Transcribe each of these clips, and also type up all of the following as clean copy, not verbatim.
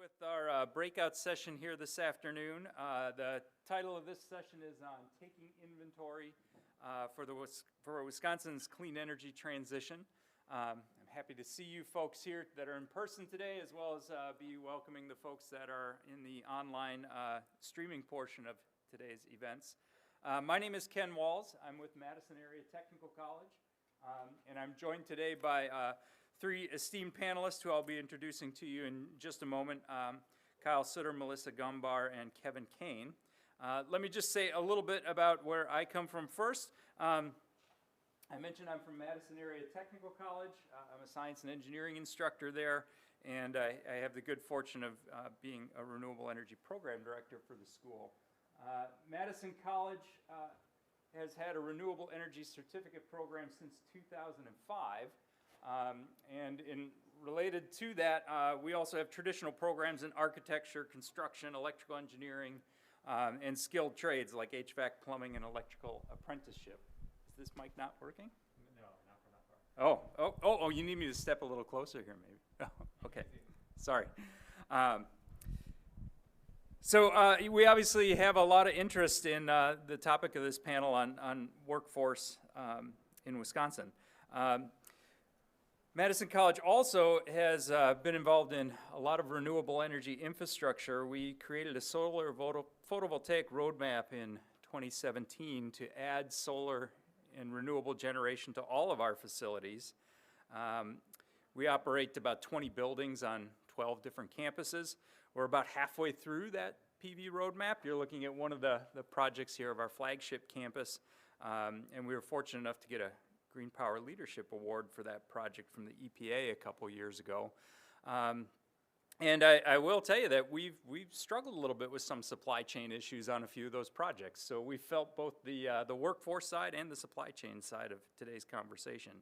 with our breakout session here this afternoon. The title of this session is on taking inventory for Wisconsin's clean energy transition. I'm happy to see you folks here that are in person today, as well as be welcoming the folks that are in the online streaming portion of today's events. My name is Ken Walz. I'm with Madison Area Technical College, and I'm joined today by three esteemed panelists who I'll be introducing to you in just a moment. Kyle Sutter, Melissa Gombar, and Kevin Kane. Let me just say a little bit about where I come from first. I mentioned I'm from Madison Area Technical College. I'm a science and engineering instructor there, and I have the good fortune of being a renewable energy program director for the school. Madison College has had a renewable energy certificate program since 2005. And related to that, we also have traditional programs in architecture, construction, electrical engineering, and skilled trades like HVAC, plumbing, and electrical apprenticeship. Is this mic not working? No, not for that part. Oh, you need me to step a little closer here, maybe. Oh, okay, sorry. So we obviously have a lot of interest in the topic of this panel on workforce in Wisconsin. Madison College also has been involved in a lot of renewable energy infrastructure. We created a solar photovoltaic roadmap in 2017 to add solar and renewable generation to all of our facilities. We operate about 20 buildings on 12 different campuses. We're about halfway through that PV roadmap. You're looking at one of the projects here of our flagship campus, and we were fortunate enough to get a Green Power Leadership Award for that project from the EPA a couple years ago. And I will tell you that we've struggled a little bit with some supply chain issues on a few of those projects. So we felt both the workforce side and the supply chain side of today's conversation.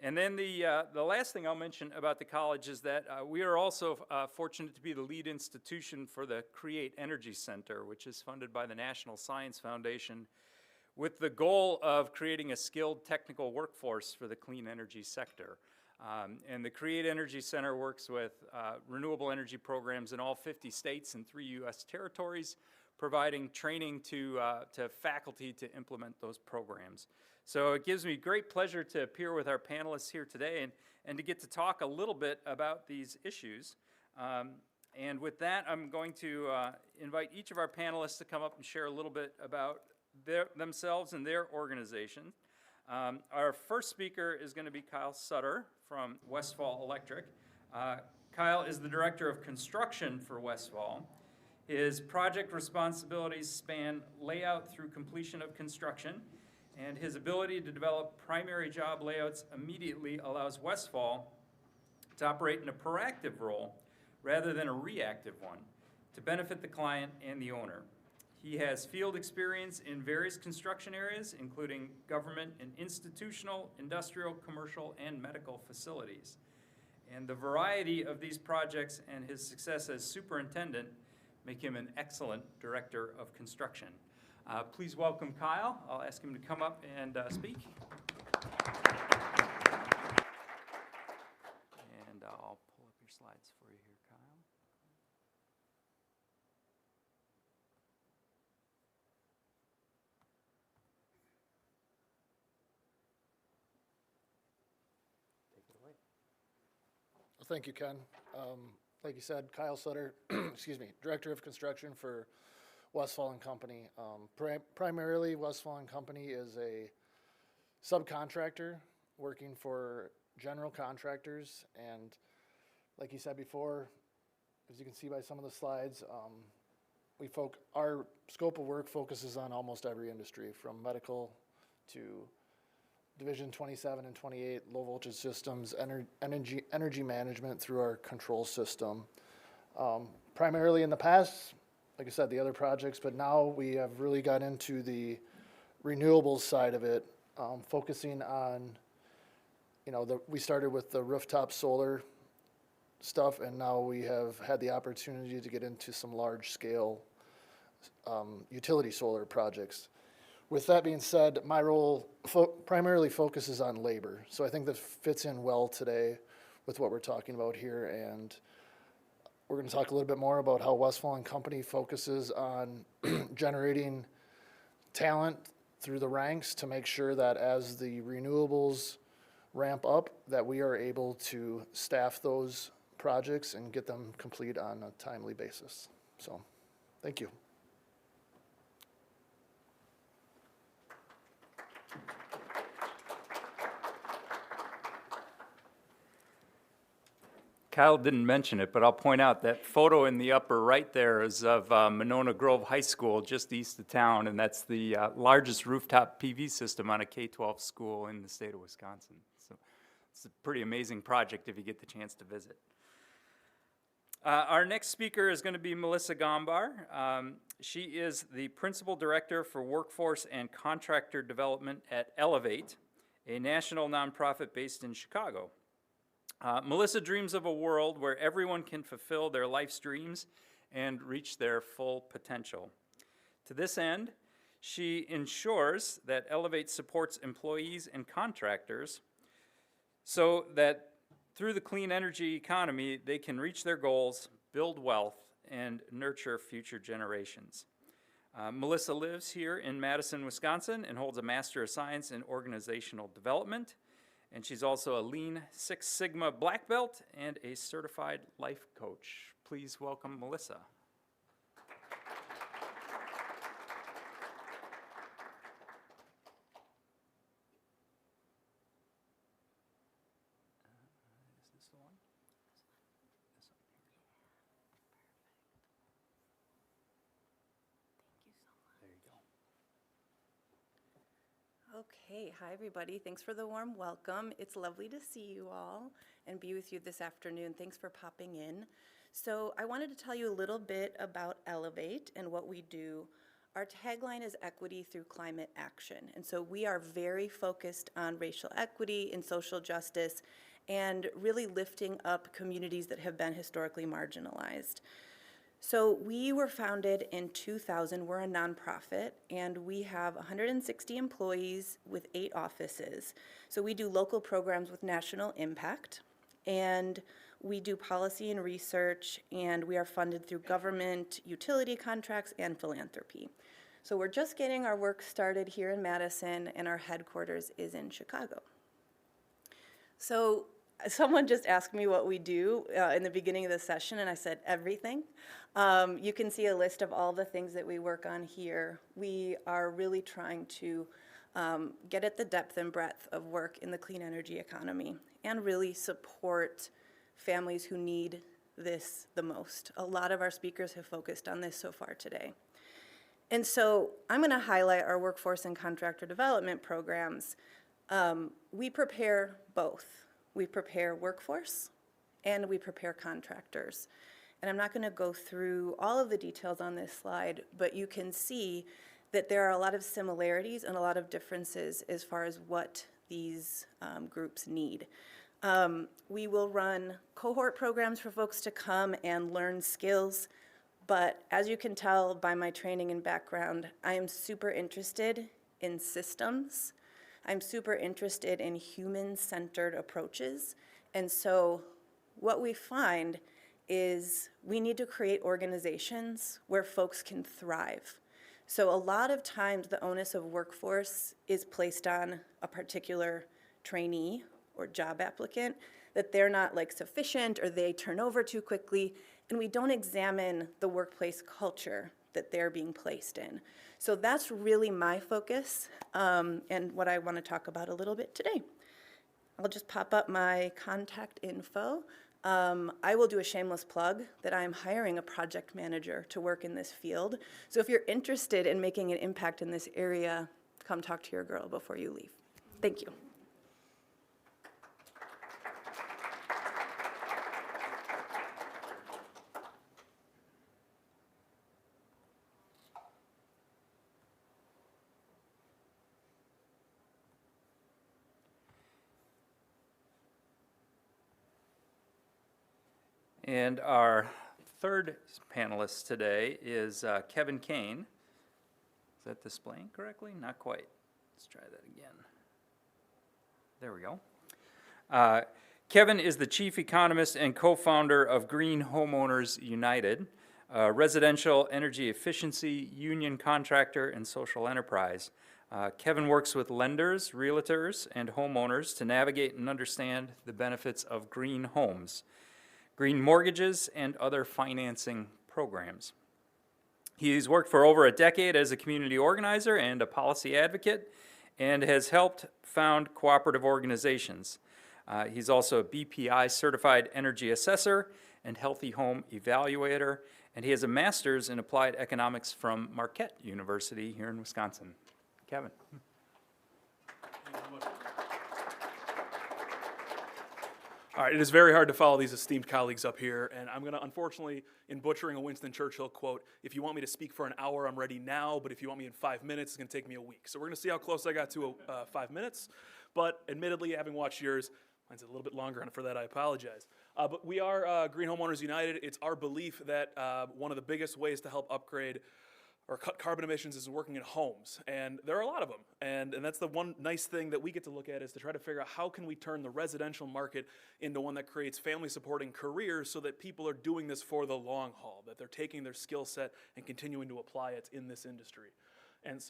And then the last thing I'll mention about the college is that we are also fortunate to be the lead institution for the Create Energy Center, which is funded by the National Science Foundation, with the goal of creating a skilled technical workforce for the clean energy sector. And the Create Energy Center works with renewable energy programs in all 50 states and 3 U.S. territories, providing training to faculty to implement those programs. So it gives me great pleasure to appear with our panelists here today and to get to talk a little bit about these issues. And with that, I'm going to invite each of our panelists to come up and share a little bit about themselves and their organization. Our first speaker is going to be Kyle Sutter from Westphal Electric. Kyle is the Director of Construction for Westphal. His project responsibilities span layout through completion of construction, and his ability to develop primary job layouts immediately allows Westphal to operate in a proactive role rather than a reactive one to benefit the client and the owner. He has field experience in various construction areas, including government and institutional, industrial, commercial, and medical facilities. And the variety of these projects and his success as superintendent make him an excellent director of construction. Please welcome Kyle. I'll ask him to come up and speak. And I'll pull up your slides for you here, Kyle. Well, thank you, Ken. Like you said, Kyle Sutter, excuse me, Director of Construction for Westphal & Company. Primarily, Westphal & Company is a subcontractor working for general contractors. And like you said before, as you can see by some of the slides, our scope of work focuses on almost every industry, from medical to Division 27 and 28, low voltage systems, energy management through our control system. Primarily in the past, like I said, the other projects, but now we have really got into the renewables side of it, focusing on, we started with the rooftop solar stuff, and now we have had the opportunity to get into some large scale utility solar projects. With that being said, my role primarily focuses on labor. So I think that fits in well today with what we're talking about here. And we're going to talk a little bit more about how Westphal and Company focuses on generating talent through the ranks to make sure that as the renewables ramp up, that we are able to staff those projects and get them complete on a timely basis. So, thank you. Kyle didn't mention it, but I'll point out that photo in the upper right there is of Monona Grove High School, just east of town, and that's the largest rooftop PV system on a K-12 school in the state of Wisconsin. So it's a pretty amazing project if you get the chance to visit. Our next speaker is going to be Melissa Gombar. She is the Principal Director for Workforce and Contractor Development at Elevate, a national nonprofit based in Chicago. Melissa dreams of a world where everyone can fulfill their life's dreams and reach their full potential. To this end, she ensures that Elevate supports employees and contractors so that through the clean energy economy, they can reach their goals, build wealth, and nurture future generations. Melissa lives here in Madison, Wisconsin, and holds a Master of Science in Organizational Development. And she's also a Lean Six Sigma Black Belt and a certified life coach. Please welcome Melissa. Is this the one? This one. There you go. Okay, hi everybody. Thanks for the warm welcome. It's lovely to see you all and be with you this afternoon. Thanks for popping in. So I wanted to tell you a little bit about Elevate and what we do. Our tagline is equity through climate action. And so we are very focused on racial equity and social justice and really lifting up communities that have been historically marginalized. So we were founded in 2000. We're a nonprofit, and we have 160 employees with 8 offices. So we do local programs with national impact, and we do policy and research, and we are funded through government, utility contracts, and philanthropy. So we're just getting our work started here in Madison, and our headquarters is in Chicago. So someone just asked me what we do in the beginning of the session, and I said everything. You can see a list of all the things that we work on here. We are really trying to get at the depth and breadth of work in the clean energy economy and really support families who need this the most. A lot of our speakers have focused on this so far today. And so I'm going to highlight our workforce and contractor development programs. We prepare both. We prepare workforce and we prepare contractors. And I'm not going to go through all of the details on this slide, but you can see that there are a lot of similarities and a lot of differences as far as what these groups need. We will run cohort programs for folks to come and learn skills, but as you can tell by my training and background, I am super interested in systems. I'm super interested in human-centered approaches, and so what we find is we need to create organizations where folks can thrive. So a lot of times the onus of workforce is placed on a particular trainee or job applicant, that they're not like sufficient or they turn over too quickly, and we don't examine the workplace culture that they're being placed in. So that's really my focus and what I want to talk about a little bit today. I'll just pop up my contact info. I will do a shameless plug that I'm hiring a project manager to work in this field. So if you're interested in making an impact in this area, come talk to your girl before you leave. Thank you. And our third panelist today is Kevin Kane. Is that displaying correctly? Not quite. Let's try that again. There we go. Kevin is the chief economist and co-founder of Green Homeowners United, a residential energy efficiency union contractor and social enterprise. Kevin works with lenders, realtors, and homeowners to navigate and understand the benefits of green homes, green mortgages, and other financing programs. He's worked for over a decade as a community organizer and a policy advocate, and has helped found cooperative organizations. He's also a BPI certified energy assessor and healthy home evaluator, and he has a master's in applied economics from Marquette University here in Wisconsin. Kevin. All right, it is very hard to follow these esteemed colleagues up here, and I'm going to, unfortunately, in butchering a Winston Churchill quote, if you want me to speak for an hour, I'm ready now, but if you want me in 5 minutes, it's going to take me a week. So we're going to see how close I got to 5 minutes, but admittedly, having watched yours, mine's a little bit longer, and for that, I apologize. But we are Green Homeowners United. It's our belief that one of the biggest ways to help upgrade or cut carbon emissions is working in homes, and there are a lot of them. And that's the one nice thing that we get to look at, is to try to figure out how can we turn the residential market into one that creates family-supporting careers so that people are doing this for the long haul, that they're taking their skill set and continuing to apply it in this industry. And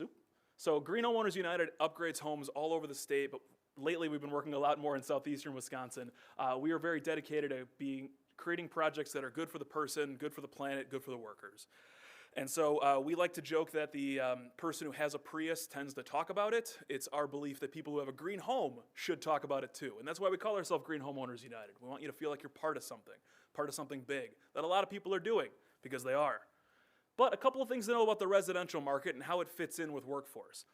so Green Homeowners United upgrades homes all over the state, but lately we've been working a lot more in southeastern Wisconsin. We are very dedicated to creating projects that are good for the person, good for the planet, good for the workers. And so we like to joke that the person who has a Prius tends to talk about it. It's our belief that people who have a green home should talk about it too. And that's why we call ourselves Green Homeowners United. We want you to feel like you're part of something big, that a lot of people are doing, because they are. But a couple of things to know about the residential market and how it fits in with workforce.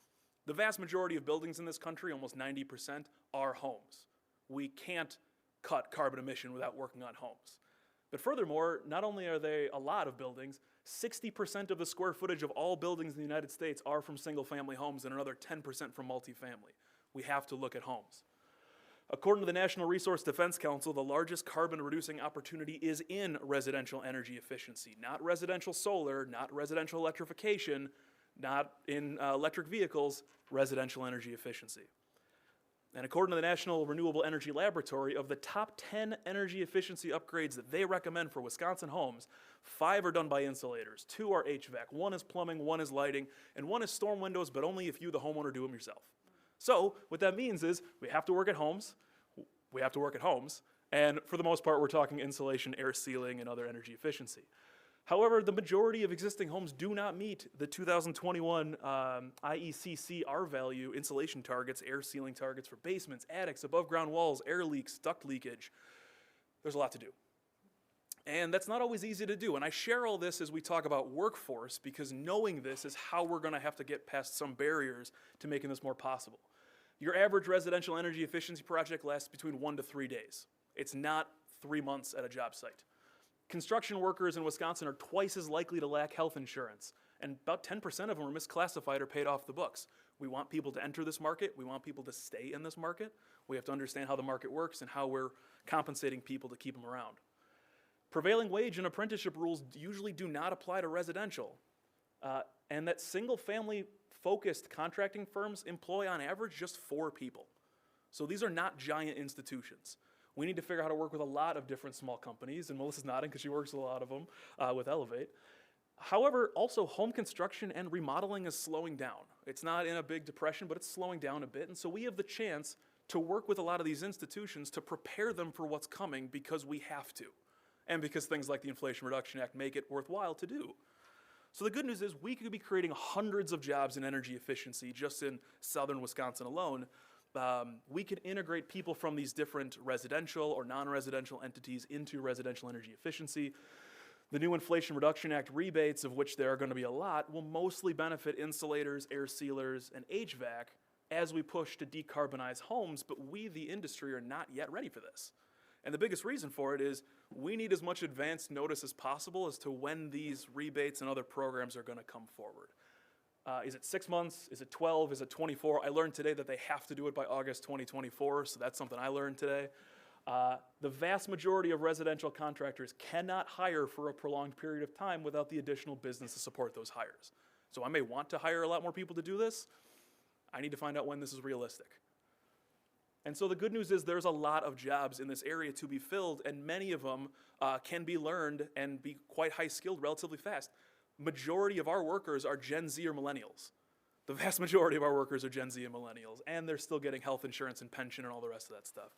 The vast majority of buildings in this country, almost 90%, are homes. We can't cut carbon emission without working on homes. But furthermore, not only are they a lot of buildings, 60% of the square footage of all buildings in the United States are from single-family homes and another 10% from multifamily. We have to look at homes. According to the National Resource Defense Council, the largest carbon-reducing opportunity is in residential energy efficiency, not residential solar, not residential electrification, not in electric vehicles, residential energy efficiency. And according to the National Renewable Energy Laboratory, of the top 10 energy efficiency upgrades that they recommend for Wisconsin homes, 5 are done by insulators, 2 are HVAC, 1 is plumbing, 1 is lighting, and 1 is storm windows, but only if you, the homeowner, do them yourself. So what that means is we have to work at homes, and for the most part, we're talking insulation, air sealing, and other energy efficiency. However, the majority of existing homes do not meet the 2021 IECC R-value insulation targets, air sealing targets for basements, attics, above ground walls, air leaks, duct leakage. There's a lot to do. And that's not always easy to do. And I share all this as we talk about workforce, because knowing this is how we're going to have to get past some barriers to making this more possible. Your average residential energy efficiency project lasts between 1 to 3 days. It's not 3 months at a job site. Construction workers in Wisconsin are twice as likely to lack health insurance, and about 10% of them are misclassified or paid off the books. We want people to enter this market. We want people to stay in this market. We have to understand how the market works and how we're compensating people to keep them around. Prevailing wage and apprenticeship rules usually do not apply to residential, and that single-family focused contracting firms employ on average just 4 people. So these are not giant institutions. We need to figure out how to work with a lot of different small companies, and Melissa's nodding because she works with a lot of them with Elevate. However, also home construction and remodeling is slowing down. It's not in a big depression, but it's slowing down a bit, and so we have the chance to work with a lot of these institutions to prepare them for what's coming, because we have to, and because things like the Inflation Reduction Act make it worthwhile to do. So the good news is we could be creating hundreds of jobs in energy efficiency just in southern Wisconsin alone. We can integrate people from these different residential or non-residential entities into residential energy efficiency. The new Inflation Reduction Act rebates, of which there are going to be a lot, will mostly benefit insulators, air sealers, and HVAC as we push to decarbonize homes, but we, the industry, are not yet ready for this. And the biggest reason for it is we need as much advance notice as possible as to when these rebates and other programs are going to come forward. Is it 6 months? Is it 12? Is it 24? I learned today that they have to do it by August 2024, so that's something I learned today. The vast majority of residential contractors cannot hire for a prolonged period of time without the additional business to support those hires. So I may want to hire a lot more people to do this. I need to find out when this is realistic. And so the good news is there's a lot of jobs in this area to be filled, and many of them can be learned and be quite high skilled relatively fast. Majority of our workers are Gen Z or millennials. The vast majority of our workers are Gen Z and millennials, and they're still getting health insurance and pension and all the rest of that stuff.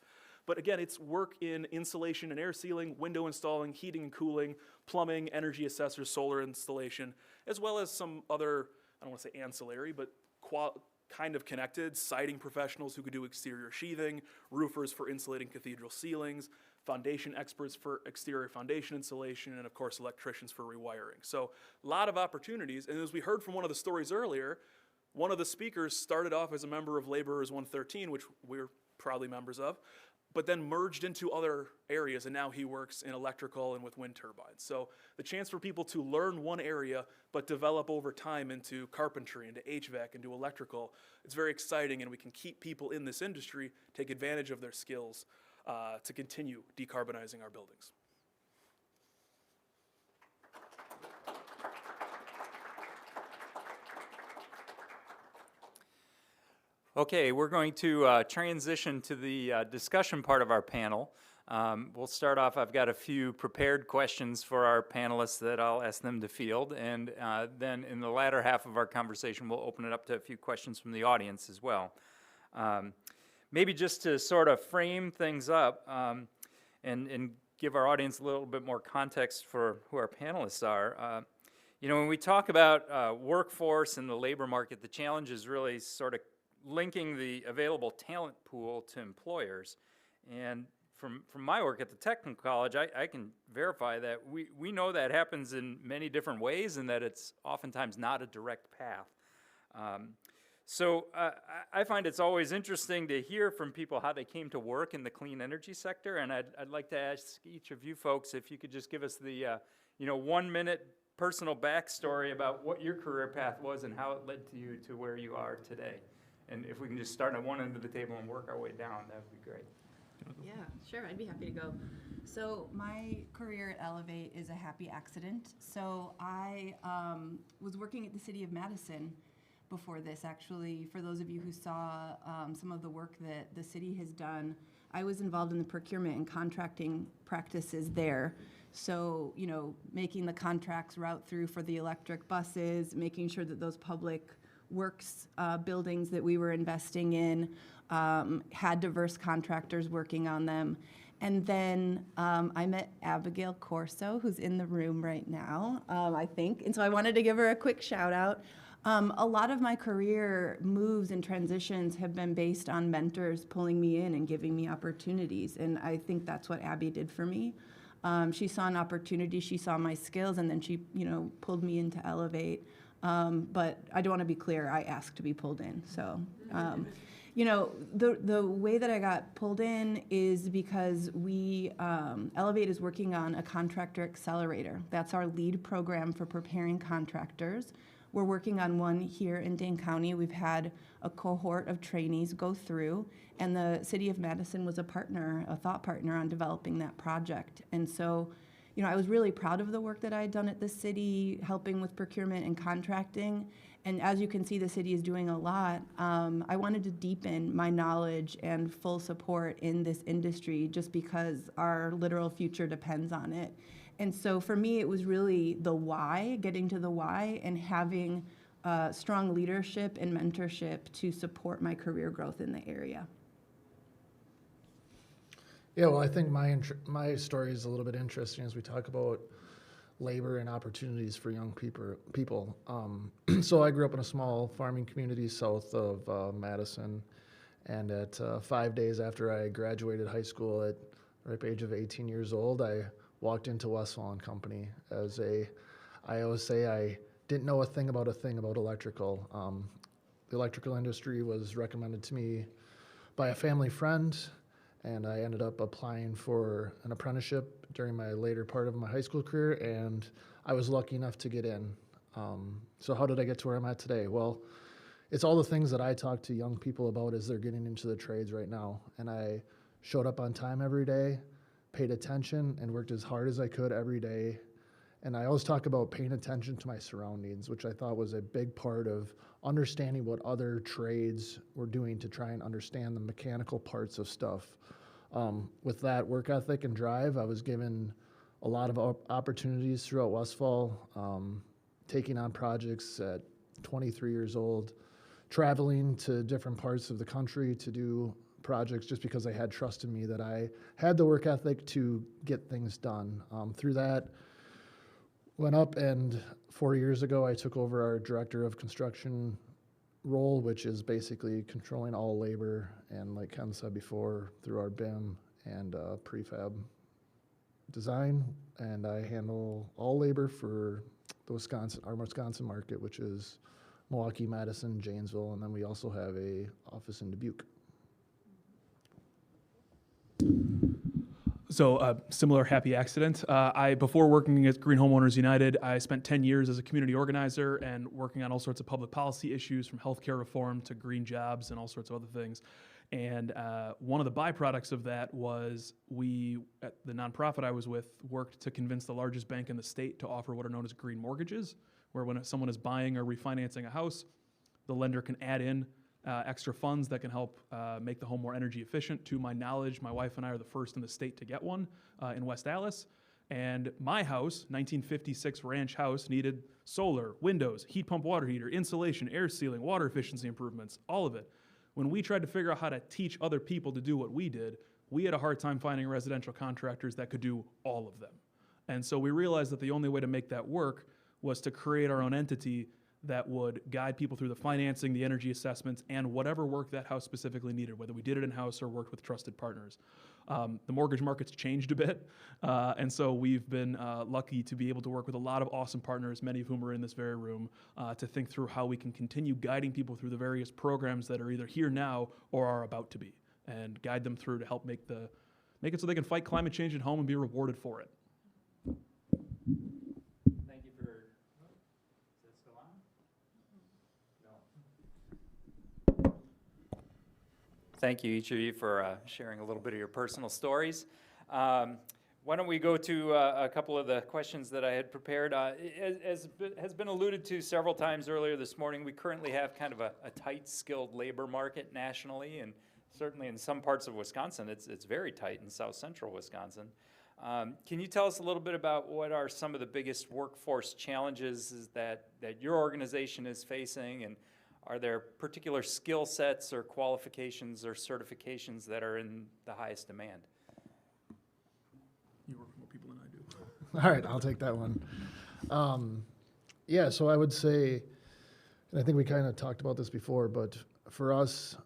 But again, it's work in insulation and air sealing, window installing, heating and cooling, plumbing, energy assessors, solar installation, as well as some other, I don't want to say ancillary, but kind of connected, siding professionals who could do exterior sheathing, roofers for insulating cathedral ceilings, foundation experts for exterior foundation insulation, and of course electricians for rewiring. So a lot of opportunities, and as we heard from one of the stories earlier, one of the speakers started off as a member of Laborers 113, which we're proudly members of, but then merged into other areas, and now he works in electrical and with wind turbines. So the chance for people to learn one area, but develop over time into carpentry, into HVAC, into electrical, it's very exciting, and we can keep people in this industry, take advantage of their skills to continue decarbonizing our buildings. Okay, we're going to transition to the discussion part of our panel. We'll start off, I've got a few prepared questions for our panelists that I'll ask them to field, and then in the latter half of our conversation, we'll open it up to a few questions from the audience as well. Maybe just to sort of frame things up and give our audience a little bit more context for who our panelists are. You know, when we talk about workforce and the labor market, the challenge is really sort of linking the available talent pool to employers. And from my work at the technical college, I can verify that we know that happens in many different ways and that it's oftentimes not a direct path. So I find it's always interesting to hear from people how they came to work in the clean energy sector, and I'd like to ask each of you folks if you could just give us the 1 minute personal backstory about what your career path was and how it led to you to where you are today. And if we can just start at one end of the table and work our way down, that would be great. Yeah, sure, I'd be happy to go. So my career at Elevate is a happy accident. So I was working at the City of Madison before this, actually. For those of you who saw some of the work that the city has done, I was involved in the procurement and contracting practices there. So, you know, making the contracts route through for the electric buses, making sure that those public works buildings that we were investing in had diverse contractors working on them. And then I met Abigail Corso, who's in the room right now, I think. And so I wanted to give her a quick shout out. A lot of my career moves and transitions have been based on mentors pulling me in and giving me opportunities. And I think that's what Abby did for me. She saw an opportunity, she saw my skills, and then she, pulled me into Elevate. But I do want to be clear, I asked to be pulled in. So, the way that I got pulled in is because we, Elevate is working on a contractor accelerator. That's our lead program for preparing contractors. We're working on one here in Dane County. We've had a cohort of trainees go through, and the City of Madison was a thought partner on developing that project. And so, I was really proud of the work that I had done at the city, helping with procurement and contracting. And as you can see, the city is doing a lot. I wanted to deepen my knowledge and full support in this industry just because our literal future depends on it. And so for me, it was really the why, getting to the why, and having strong leadership and mentorship to support my career growth in the area. Yeah, well, I think my story is a little bit interesting as we talk about labor and opportunities for young people. So I grew up in a small farming community south of Madison, and at 5 days after I graduated high school at the ripe age of 18 years old, I walked into Westphal and Company I always say I didn't know a thing about electrical. The electrical industry was recommended to me by a family friend, and I ended up applying for an apprenticeship during my later part of my high school career, and I was lucky enough to get in. So how did I get to where I'm at today? Well, it's all the things that I talk to young people about as they're getting into the trades right now. And I showed up on time every day, paid attention, and worked as hard as I could every day. And I always talk about paying attention to my surroundings, which I thought was a big part of understanding what other trades were doing to try and understand the mechanical parts of stuff. With that work ethic and drive, I was given a lot of opportunities throughout Westphal, taking on projects at 23 years old, traveling to different parts of the country to do projects just because they had trust in me that I had the work ethic to get things done. Through that, went up, and 4 years ago I took over our director of construction role, which is basically controlling all labor, and like Ken said before, through our BIM and prefab design, and I handle all labor for the our Wisconsin market, which is Milwaukee, Madison, Janesville, and then we also have a office in Dubuque. So a similar happy accident. Before working at Green Homeowners United, I spent 10 years as a community organizer and working on all sorts of public policy issues, from healthcare reform to green jobs and all sorts of other things. And one of the byproducts of that was we, at the nonprofit I was with, worked to convince the largest bank in the state to offer what are known as green mortgages, where when someone is buying or refinancing a house, the lender can add in extra funds that can help make the home more energy efficient. To my knowledge, my wife and I are the first in the state to get one in West Allis. And my house, 1956 ranch house, needed solar, windows, heat pump water heater, insulation, air sealing, water efficiency improvements, all of it. When we tried to figure out how to teach other people to do what we did, we had a hard time finding residential contractors that could do all of them. And so we realized that the only way to make that work was to create our own entity that would guide people through the financing, the energy assessments, and whatever work that house specifically needed, whether we did it in-house or worked with trusted partners. The mortgage market's changed a bit, and so we've been lucky to be able to work with a lot of awesome partners, many of whom are in this very room, to think through how we can continue guiding people through the various programs that are either here now or are about to be, and guide them through to help make it so they can fight climate change at home and be rewarded for it. Thank you for, is that still on? No. Thank you, each of you, for sharing a little bit of your personal stories. Why don't we go to a couple of the questions that I had prepared. As has been alluded to several times earlier this morning, we currently have kind of a tight skilled labor market nationally, and certainly in some parts of Wisconsin, it's very tight in south central Wisconsin. Can you tell us a little bit about what are some of the biggest workforce challenges that your organization is facing, and are there particular skill sets or qualifications or certifications that are in the highest demand? You work with more people than I do. All right, I'll take that one. Yeah, so I would say, and I think we kind of talked about this before, but for us,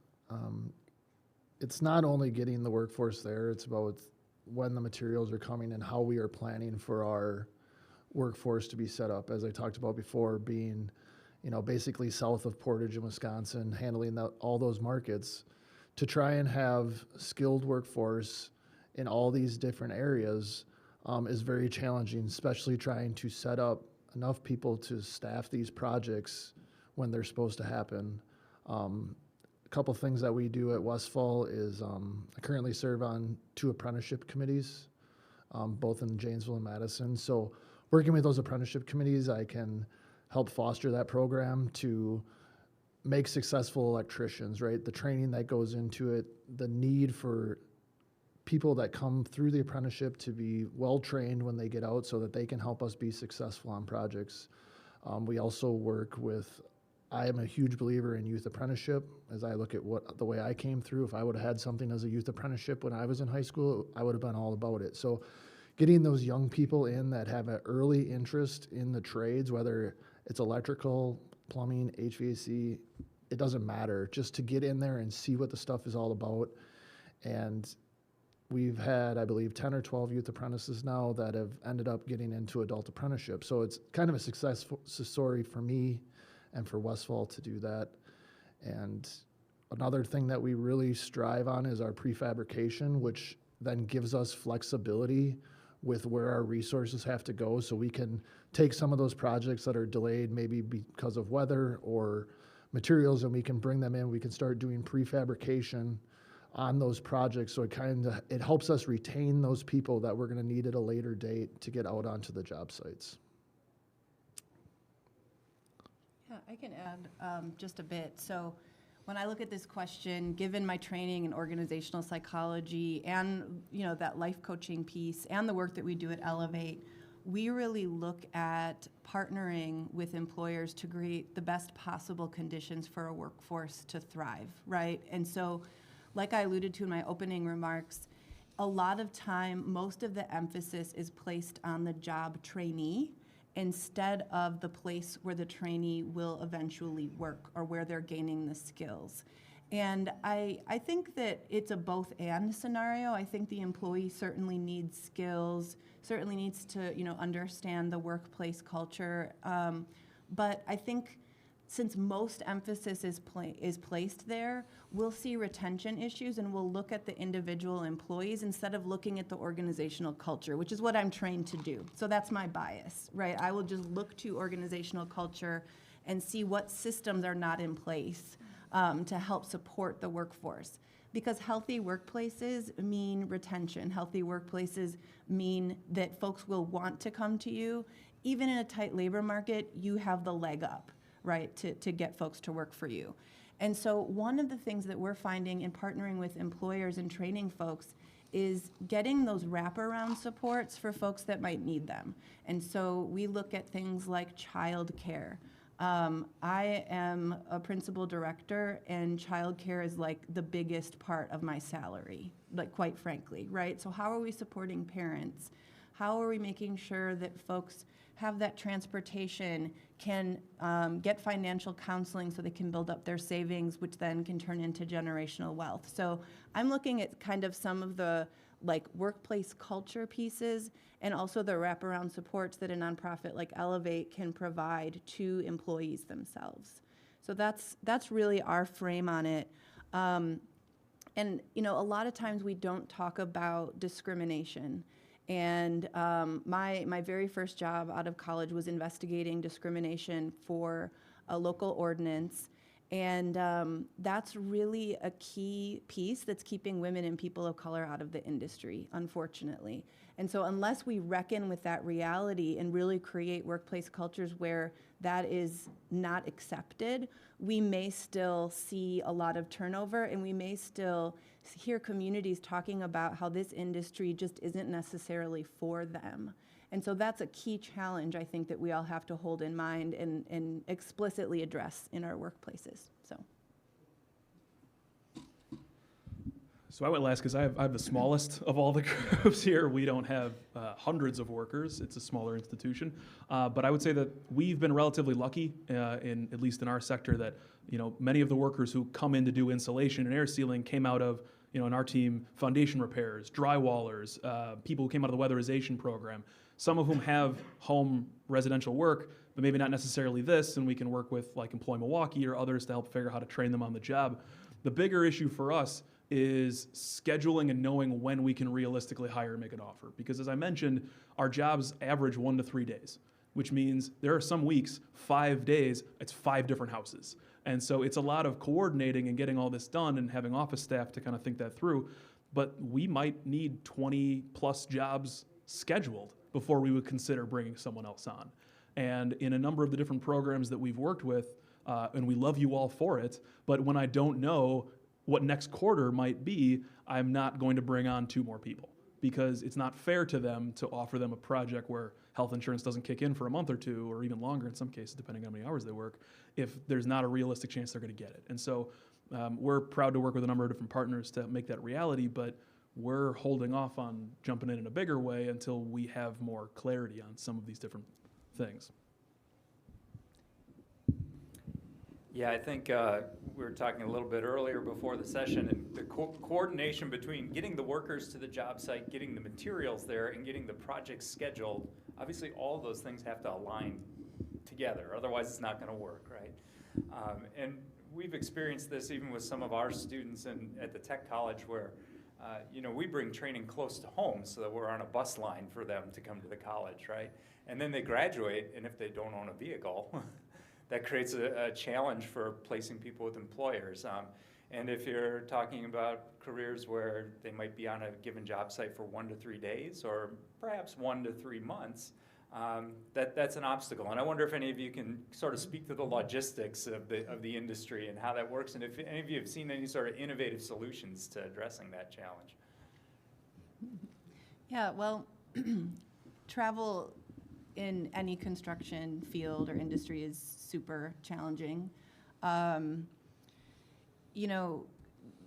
it's not only getting the workforce there, it's about when the materials are coming and how we are planning for our workforce to be set up. As I talked about before, being, basically south of Portage in Wisconsin, handling all those markets, to try and have skilled workforce in all these different areas is very challenging, especially trying to set up enough people to staff these projects when they're supposed to happen. A couple things that we do at Westphal is I currently serve on 2 apprenticeship committees, both in Janesville and Madison. So working with those apprenticeship committees, I can help foster that program to make successful electricians, right? The training that goes into it, the need for people that come through the apprenticeship to be well-trained when they get out so that they can help us be successful on projects. We also work with, I am a huge believer in youth apprenticeship. As I look at the way I came through, if I would have had something as a youth apprenticeship when I was in high school, I would have been all about it. So getting those young people in that have an early interest in the trades, whether it's electrical, plumbing, HVAC, it doesn't matter, just to get in there and see what the stuff is all about. And we've had, I believe, 10 or 12 youth apprentices now that have ended up getting into adult apprenticeship. So it's kind of a success story for me and for Westphal to do that. And another thing that we really strive on is our prefabrication, which then gives us flexibility with where our resources have to go, so we can take some of those projects that are delayed maybe because of weather or materials, and we can bring them in. We can start doing prefabrication on those projects. So it helps us retain those people that we're going to need at a later date to get out onto the job sites. Yeah, I can add just a bit. So when I look at this question, given my training in organizational psychology and that life coaching piece and the work that we do at Elevate, we really look at partnering with employers to create the best possible conditions for a workforce to thrive, right? And so, like I alluded to in my opening remarks, a lot of time, most of the emphasis is placed on the job trainee instead of the place where the trainee will eventually work or where they're gaining the skills. And I think that it's a both and scenario. I think the employee certainly needs skills, certainly needs to understand the workplace culture. But I think since most emphasis is placed there, we'll see retention issues and we'll look at the individual employees instead of looking at the organizational culture, which is what I'm trained to do. So that's my bias, right? I will just look to organizational culture and see what systems are not in place to help support the workforce. Because healthy workplaces mean retention. Healthy workplaces mean that folks will want to come to you. Even in a tight labor market, you have the leg up, right, to get folks to work for you. And so one of the things that we're finding in partnering with employers and training folks is getting those wraparound supports for folks that might need them. And so we look at things like childcare. I am a principal director, and childcare is like the biggest part of my salary, like quite frankly, right? So how are we supporting parents? How are we making sure that folks have that transportation, can get financial counseling so they can build up their savings, which then can turn into generational wealth? So I'm looking at kind of some of the workplace culture pieces and also the wraparound supports that a nonprofit like Elevate can provide to employees themselves. So that's really our frame on it. And a lot of times we don't talk about discrimination. And my very first job out of college was investigating discrimination for a local ordinance. And that's really a key piece that's keeping women and people of color out of the industry, unfortunately. And so unless we reckon with that reality and really create workplace cultures where that is not accepted, we may still see a lot of turnover, and we may still hear communities talking about how this industry just isn't necessarily for them. And so that's a key challenge, I think, that we all have to hold in mind and explicitly address in our workplaces. So I went last because I have the smallest of all the groups here. We don't have hundreds of workers. It's a smaller institution. But I would say that we've been relatively lucky, at least in our sector, that many of the workers who come in to do insulation and air sealing came out of, in our team, foundation repairs, drywallers, people who came out of the weatherization program, some of whom have home residential work, but maybe not necessarily this, and we can work with like Employ Milwaukee or others to help figure out how to train them on the job. The bigger issue for us is scheduling and knowing when we can realistically hire and make an offer. Because as I mentioned, our jobs average 1 to 3 days, which means there are some weeks, 5 days, it's 5 different houses. And so it's a lot of coordinating and getting all this done and having office staff to kind of think that through. But we might need 20 plus jobs scheduled before we would consider bringing someone else on. And in a number of the different programs that we've worked with, and we love you all for it, but when I don't know what next quarter might be, I'm not going to bring on 2 more people, because it's not fair to them to offer them a project where health insurance doesn't kick in for a month or 2, or even longer in some cases, depending on how many hours they work, if there's not a realistic chance they're going to get it. And so we're proud to work with a number of different partners to make that reality, but we're holding off on jumping in a bigger way until we have more clarity on some of these different things. Yeah, I think we were talking a little bit earlier before the session, and the coordination between getting the workers to the job site, getting the materials there, and getting the project scheduled. Obviously, all of those things have to align together, otherwise it's not going to work, right? And we've experienced this even with some of our students at the tech college where we bring training close to home so that we're on a bus line for them to come to the college, right? And then they graduate, and if they don't own a vehicle, that creates a challenge for placing people with employers. And if you're talking about careers where they might be on a given job site for 1 to 3 days, or perhaps 1 to 3 months, that's an obstacle. And I wonder if any of you can sort of speak to the logistics of the industry and how that works, and if any of you have seen any sort of innovative solutions to addressing that challenge. Yeah, well, travel in any construction field or industry is super challenging. You know,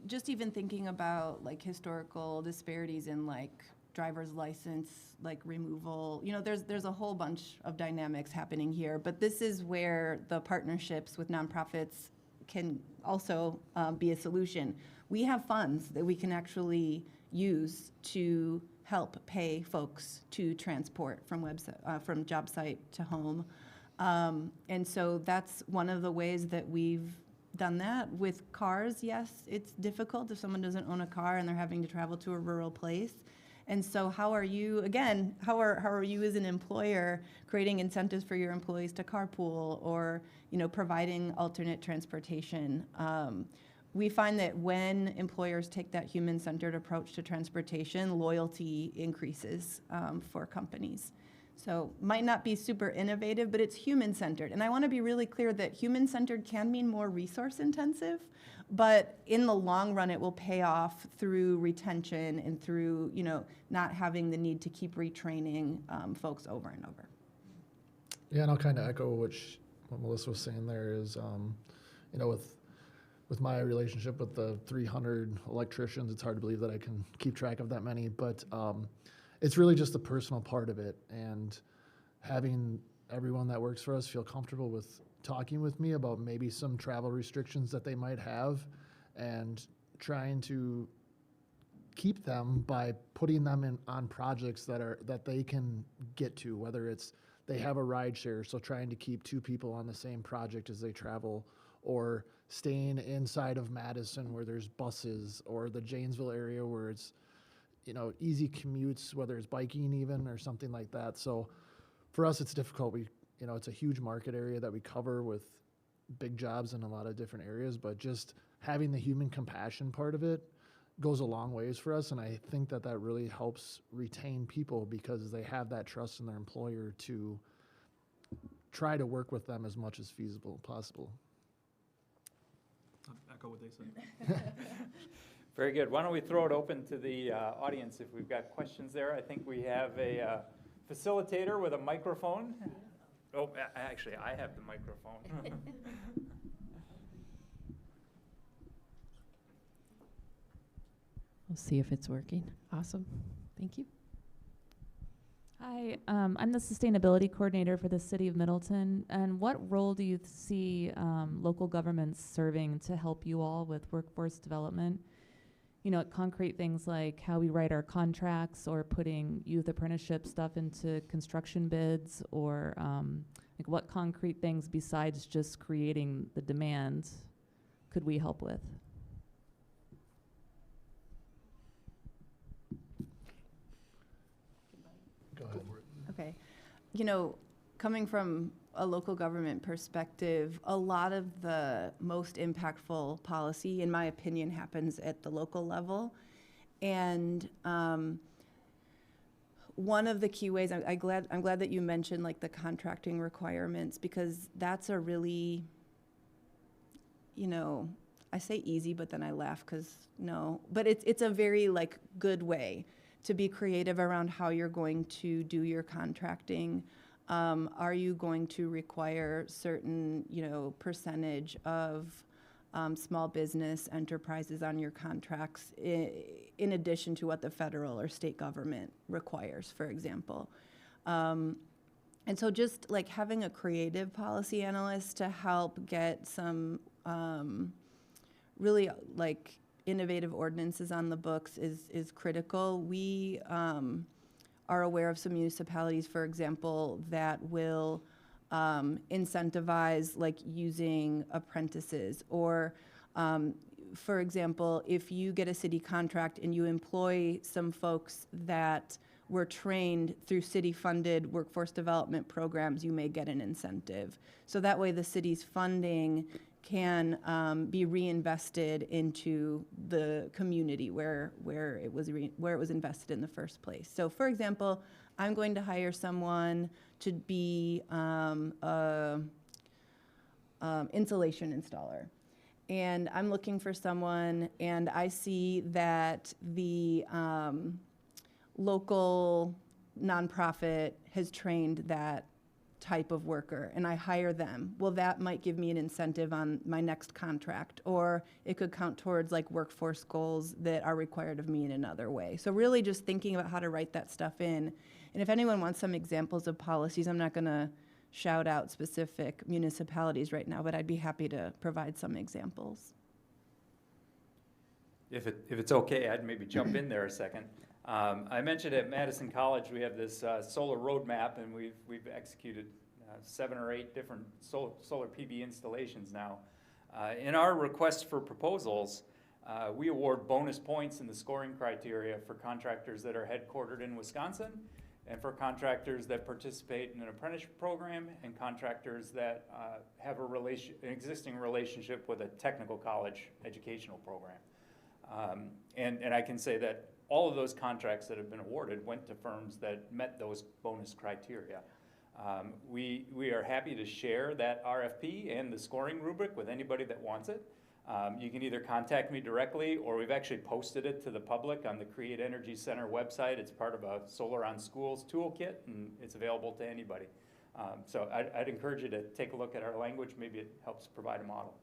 just even thinking about like historical disparities in like driver's license, like removal, you know, there's a whole bunch of dynamics happening here, but this is where the partnerships with nonprofits can also be a solution. We have funds that we can actually use to help pay folks to transport from job site to home. And so that's one of the ways that we've done that. With cars, yes, it's difficult if someone doesn't own a car and they're having to travel to a rural place. And so how are you, again, how are you as an employer creating incentives for your employees to carpool, or, you know, providing alternate transportation? We find that when employers take that human-centered approach to transportation, loyalty increases for companies. So might not be super innovative, but it's human-centered. And I want to be really clear that human-centered can mean more resource-intensive, but in the long run, it will pay off through retention and through, you know, not having the need to keep retraining folks over and over. Yeah, and I'll kind of echo what Melissa was saying there is, you know, with my relationship with the 300 electricians, it's hard to believe that I can keep track of that many, but it's really just the personal part of it, and having everyone that works for us feel comfortable with talking with me about maybe some travel restrictions that they might have, and trying to keep them by putting them on projects that they can get to, whether it's they have a ride share, so trying to keep 2 people on the same project as they travel, or staying inside of Madison where there's buses, or the Janesville area where it's, you know, easy commutes, whether it's biking even or something like that. So for us, it's difficult. You know, it's a huge market area that we cover with big jobs in a lot of different areas, but just having the human compassion part of it goes a long ways for us. And I think that really helps retain people, because they have that trust in their employer to try to work with them as much as feasible possible. I'll echo what they said. Very good. Why don't we throw it open to the audience if we've got questions there. I think we have a facilitator with a microphone. Oh, actually, I have the microphone. We'll see if it's working. Awesome. Thank you. Hi, I'm the sustainability coordinator for the city of Middleton. And what role do you see local governments serving to help you all with workforce development? You know, concrete things like how we write our contracts, or putting youth apprenticeship stuff into construction bids, or like what concrete things besides just creating the demand could we help with? Go ahead. Okay. You know, coming from a local government perspective, a lot of the most impactful policy, in my opinion, happens at the local level. And one of the key ways, I'm glad that you mentioned like the contracting requirements, because that's a really, you know, I say easy, but then I laugh because no, but it's a very like good way to be creative around how you're going to do your contracting. Are you going to require certain, you know, percentage of small business enterprises on your contracts in addition to what the federal or state government requires, for example? And so just like having a creative policy analyst to help get some really like innovative ordinances on the books is critical. We are aware of some municipalities, for example, that will incentivize like using apprentices, or for example, if you get a city contract and you employ some folks that were trained through city-funded workforce development programs, you may get an incentive. So that way the city's funding can be reinvested into the community where it was invested in the first place. So, for example, I'm going to hire someone to be insulation installer, and I'm looking for someone, and I see that the local nonprofit has trained that type of worker, and I hire them. Well, that might give me an incentive on my next contract, or it could count towards like workforce goals that are required of me in another way. So really just thinking about how to write that stuff in. And if anyone wants some examples of policies, I'm not going to shout out specific municipalities right now, but I'd be happy to provide some examples. If it's okay, I'd maybe jump in there a second. I mentioned at Madison College we have this solar roadmap, and we've executed 7 or 8 different solar PV installations now. In our request for proposals, we award bonus points in the scoring criteria for contractors that are headquartered in Wisconsin, and for contractors that participate in an apprenticeship program, and contractors that have an existing relationship with a technical college educational program. And I can say that all of those contracts that have been awarded went to firms that met those bonus criteria. We are happy to share that RFP and the scoring rubric with anybody that wants it. You can either contact me directly, or we've actually posted it to the public on the Create Energy Center website. It's part of a Solar on Schools toolkit, and it's available to anybody. So I'd encourage you to take a look at our language. Maybe it helps provide a model.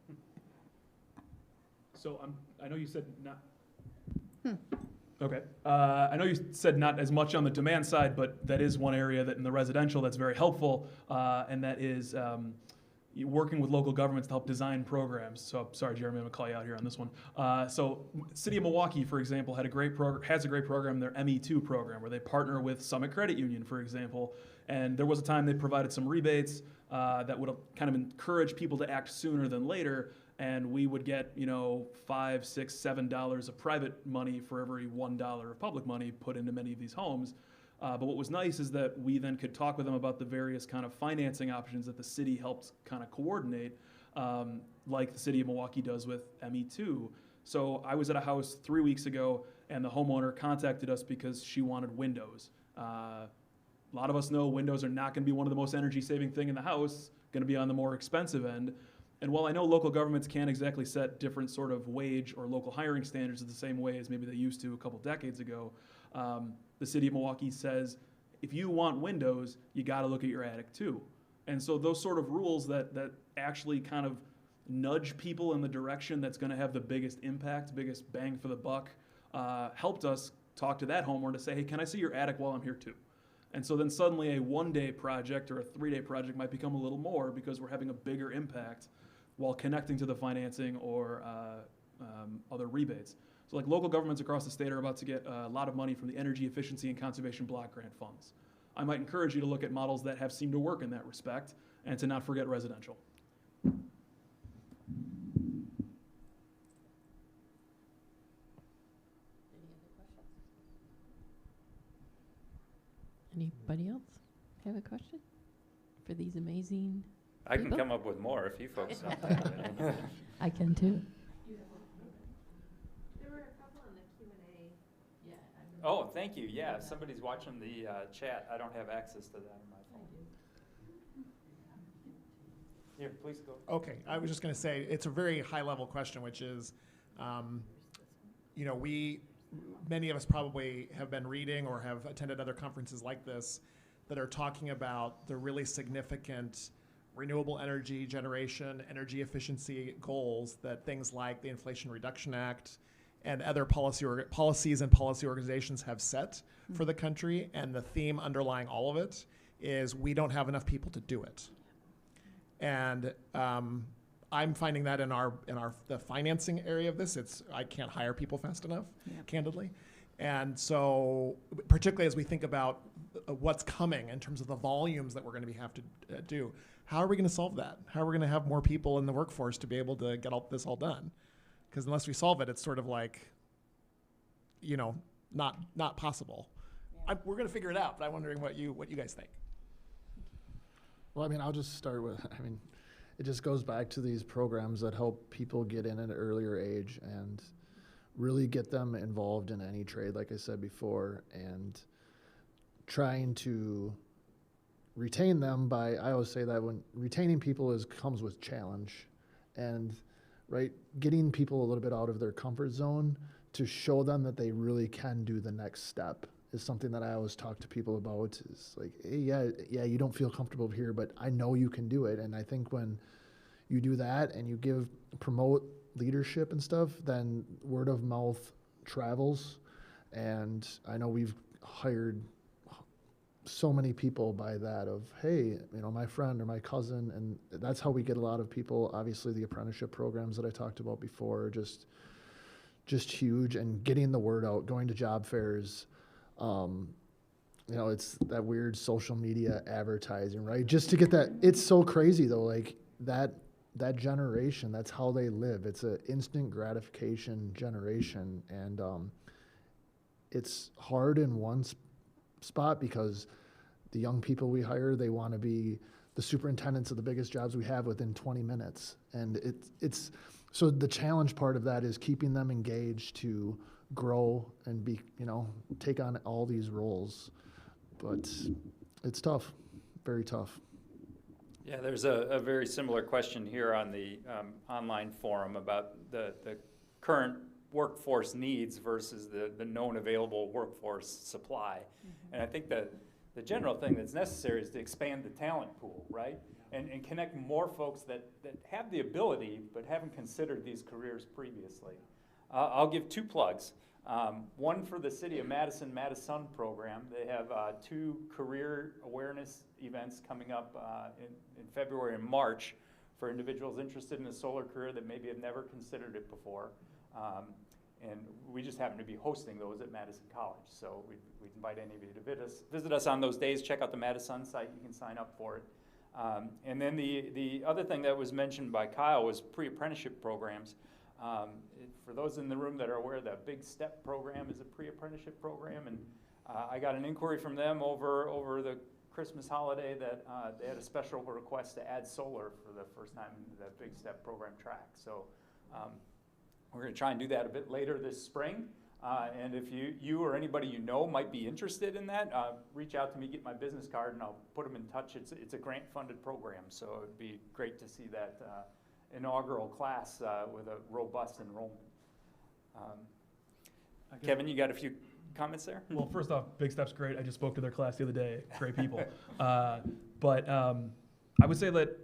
So I know you said not. Okay. I know you said not as much on the demand side, but that is one area that in the residential that's very helpful, and that is working with local governments to help design programs. So sorry, Jeremy, I'm gonna call you out here on this one. So City of Milwaukee, for example, has a great program, their ME2 program, where they partner with Summit Credit Union, for example. And there was a time they provided some rebates that would kind of encourage people to act sooner than later. And we would get, $5, $6, $7 of private money for every $1 of public money put into many of these homes. But what was nice is that we then could talk with them about the various kind of financing options that the city helped kind of coordinate, like the City of Milwaukee does with ME2. So I was at a house 3 weeks ago, and the homeowner contacted us because she wanted windows. A lot of us know windows are not going to be one of the most energy-saving thing in the house, going to be on the more expensive end. And while I know local governments can't exactly set different sort of wage or local hiring standards the same way as maybe they used to a couple decades ago, the City of Milwaukee says, if you want windows, you got to look at your attic too. And so those sort of rules that actually kind of nudge people in the direction that's going to have the biggest impact, biggest bang for the buck, helped us talk to that homeowner to say, hey, can I see your attic while I'm here too? And so then suddenly a 1-day project or a 3-day project might become a little more because we're having a bigger impact while connecting to the financing or other rebates. So like local governments across the state are about to get a lot of money from the Energy Efficiency and Conservation Block Grant Funds. I might encourage you to look at models that have seemed to work in that respect and to not forget residential. Anybody else have a question for these amazing I can people? come up with more if you folks don't. I can too. There were a couple in the Q&A. Yeah. Oh, thank you. Yeah, if somebody's watching the chat, I don't have access to that on my phone. Here, please go. Okay, I was just going to say, it's a very high-level question, which is, many of us probably have been reading or have attended other conferences like this that are talking about the really significant renewable energy generation, energy efficiency goals that things like the Inflation Reduction Act and other policies and policy organizations have set for the country. And the theme underlying all of it is we don't have enough people to do it. And I'm finding that in the financing area of this, I can't hire people fast enough, candidly. And so, particularly as we think about what's coming in terms of the volumes that we're going to have to do, how are we going to solve that? How are we going to have more people in the workforce to be able to get this all done? Because unless we solve it, it's sort of like, not possible. Yeah. We're going to figure it out, but I'm wondering what you guys think. Well, I'll just start with, it just goes back to these programs that help people get in at an earlier age and really get them involved in any trade, like I said before, and trying to retain them by, I always say that when retaining people comes with challenge, and right, getting people a little bit out of their comfort zone to show them that they really can do the next step is something that I always talk to people about. Is like, hey, yeah, you don't feel comfortable here, but I know you can do it. And I think when you do that and you promote leadership and stuff, then word of mouth travels. And I know we've hired so many people by that of, hey, my friend or my cousin, and that's how we get a lot of people. Obviously the apprenticeship programs that I talked about before are just huge, and getting the word out, going to job fairs, it's that weird social media advertising, right? Just to get that. It's so crazy though, like that generation, that's how they live. It's an instant gratification generation, and it's hard in one spot because the young people we hire, they want to be the superintendents of the biggest jobs we have within 20 minutes. And it's so the challenge part of that is keeping them engaged to grow and be, take on all these roles. But it's tough, very tough. Yeah, there's a very similar question here on the online forum about the current workforce needs versus the known available workforce supply. Mm-hmm. And I think that the general thing that's necessary is to expand the talent pool, right? And connect more folks that have the ability but haven't considered these careers previously. I'll give 2 plugs. One for the City of Madison program. They have 2 career awareness events coming up in February and March for individuals interested in a solar career that maybe have never considered it before. And we just happen to be hosting those at Madison College. So we invite any of you to visit us on those days. Check out the Madison site. You can sign up for it. And then the other thing that was mentioned by Kyle was pre-apprenticeship programs. For those in the room that are aware, the Big Step program is a pre-apprenticeship program. And I got an inquiry from them over the Christmas holiday that they had a special request to add solar for the first time into the Big Step program track. So we're going to try and do that a bit later this spring. And if you or anybody you know might be interested in that, reach out to me, get my business card, and I'll put them in touch. It's a grant-funded program, so it would be great to see that inaugural class with a robust enrollment. Kevin, you got a few comments there? Well, first off, Big Step's great. I just spoke to their class the other day. Great people. But I would say that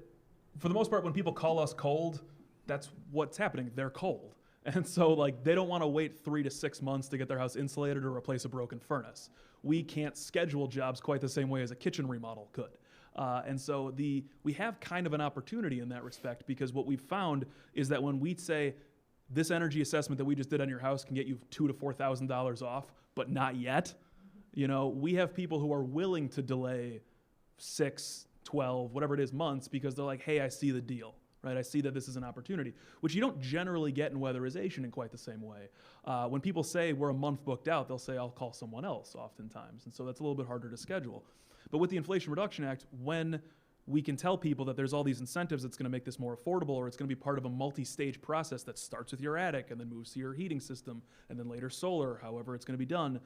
for the most part, when people call us cold, that's what's happening. They're cold. And so they don't want to wait 3 to 6 months to get their house insulated or replace a broken furnace. We can't schedule jobs quite the same way as a kitchen remodel could. And so we have kind of an opportunity in that respect, because what we've found is that when we say this energy assessment that we just did on your house can get you $2,000 to $4,000 off, but not yet, we have people who are willing to delay 6, 12, whatever it is months, because they're like, hey, I see the deal. Right, I see that this is an opportunity, which you don't generally get in weatherization in quite the same way. When people say we're a month booked out, they'll say I'll call someone else oftentimes, and so that's a little bit harder to schedule. But with the Inflation Reduction Act, when we can tell people that there's all these incentives that's going to make this more affordable, or it's going to be part of a multi-stage process that starts with your attic and then moves to your heating system and then later solar, however it's going to be done,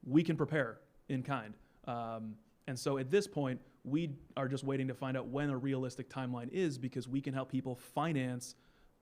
we can prepare in kind. And so at this point, we are just waiting to find out when a realistic timeline is, because we can help people finance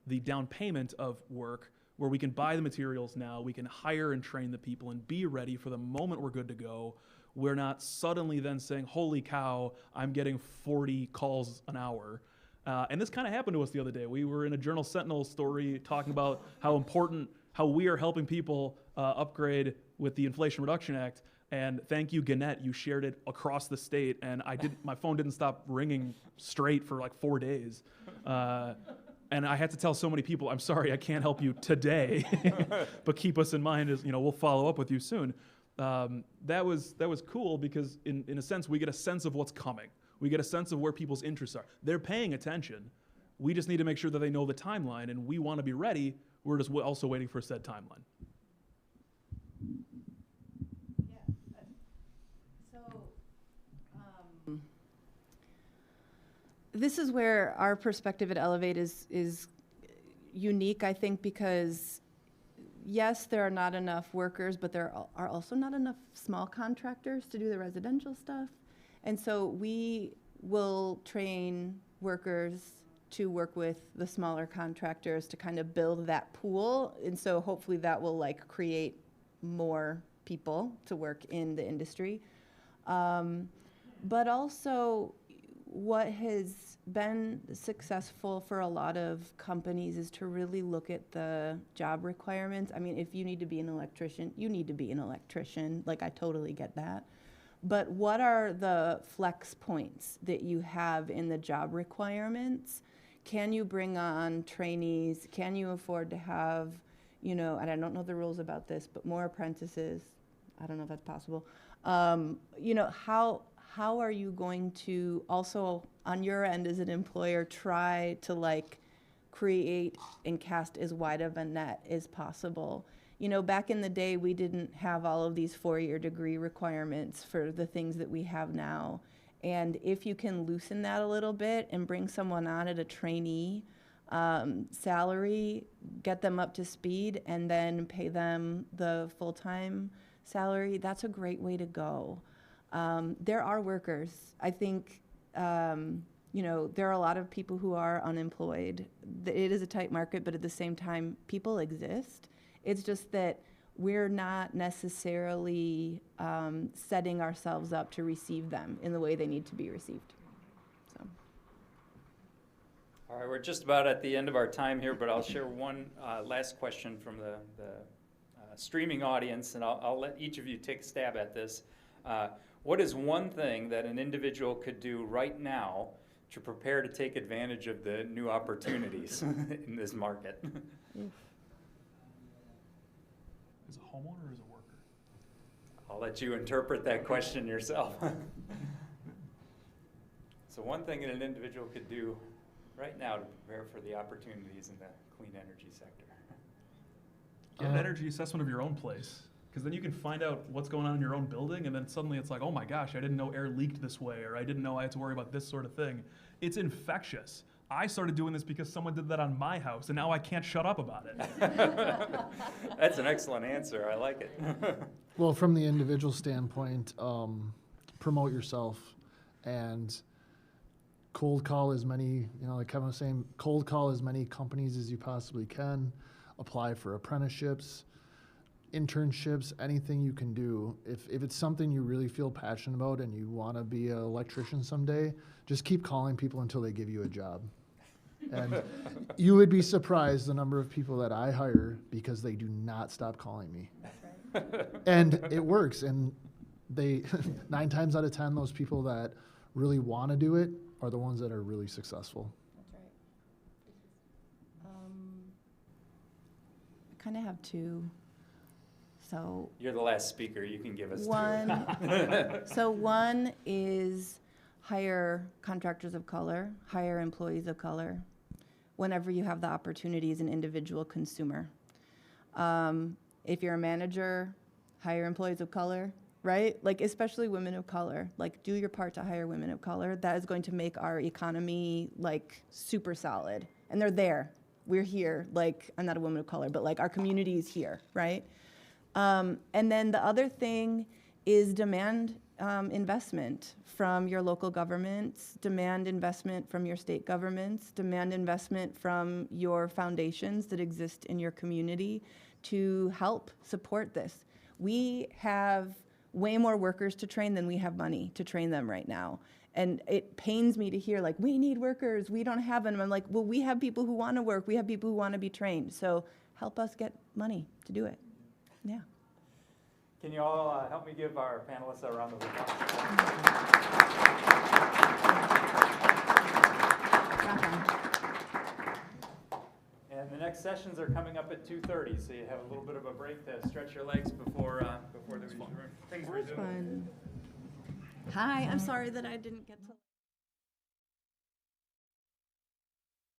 the down payment of work where we can buy the materials now, we can hire and train the people and be ready for the moment we're good to go. We're not suddenly then saying, holy cow, I'm getting 40 calls an hour. And this kind of happened to us the other day. We were in a Journal Sentinel story talking about how we are helping people upgrade with the Inflation Reduction Act. And thank you, Gannett, you shared it across the state, and my phone didn't stop ringing straight for 4 days. And I had to tell so many people, I'm sorry, I can't help you today, but keep us in mind as, we'll follow up with you soon. That was cool because in a sense, we get a sense of what's coming. We get a sense of where people's interests are. They're paying attention. We just need to make sure that they know the timeline, and we want to be ready. We're just also waiting for said timeline. this is where our perspective at Elevate is unique, I think, because yes, there are not enough workers, but there are also not enough small contractors to do the residential stuff. And so we will train workers to work with the smaller contractors to kind of build that pool. And so hopefully that will like create more people to work in the industry. But also what has been successful for a lot of companies is to really look at the job requirements. I mean, if you need to be an electrician, you need to be an electrician. Like, I totally get that. But what are the flex points that you have in the job requirements? Can you bring on trainees? Can you afford to have, you know, and I don't know the rules about this, but more apprentices? I don't know if that's possible. You know, how are you going to also, on your end as an employer, try to like create and cast as wide of a net as possible? You know, back in the day, we didn't have all of these 4-year degree requirements for the things that we have now. And if you can loosen that a little bit and bring someone on at a trainee salary, get them up to speed, and then pay them the full-time salary, that's a great way to go. There are workers. I think, you know, there are a lot of people who are unemployed. It is a tight market, but at the same time, people exist. It's just that we're not necessarily setting ourselves up to receive them in the way they need to be received. So. All right, we're just about at the end of our time here, but I'll share one last question from the streaming audience, and I'll let each of you take a stab at this. What is one thing that an individual could do right now to prepare to take advantage of the new opportunities in this market? As a homeowner or as a worker? I'll let you interpret that question yourself. So one thing that an individual could do right now to prepare for the opportunities in the clean energy sector. Get an energy assessment of your own place. Because then you can find out what's going on in your own building, and then suddenly it's like, oh my gosh, I didn't know air leaked this way, or I didn't know I had to worry about this sort of thing. It's infectious. I started doing this because someone did that on my house, and now I can't shut up about it. That's an excellent answer. I like it. Well, from the individual standpoint, promote yourself and cold call as many, you know, like Kevin was saying, cold call as many companies as you possibly can. Apply for apprenticeships, internships, anything you can do. If it's something you really feel passionate about and you want to be an electrician someday, just keep calling people until they give you a job. And you would be surprised the number of people that I hire because they do not stop calling me. And it works. And they 9 times out of 10, those people that really want to do it are the ones that are really successful. That's right. I kind of have two. So You're the last speaker. You can give us one. So one is hire contractors of color, hire employees of color, whenever you have the opportunity as an individual consumer. If you're a manager, hire employees of color, right? Like, especially women of color. Like, do your part to hire women of color. That is going to make our economy, like, super solid. And they're there. We're here. Like, I'm not a woman of color, but, like, our community is here, right? And then the other thing is demand investment from your local governments, demand investment from your state governments, demand investment from your foundations that exist in your community to help support this. We have way more workers to train than we have money to train them right now. And it pains me to hear, like, we need workers, we don't have them. I'm like, well, we have people who want to work, we have people who want to be trained. So help us get money to do it. Yeah. Can you all help me give our panelists a round of applause? And the next sessions are coming up at 2:30, so you have a little bit of a break to stretch your legs before the things resume. Fun. Hi, I'm sorry that I didn't get to.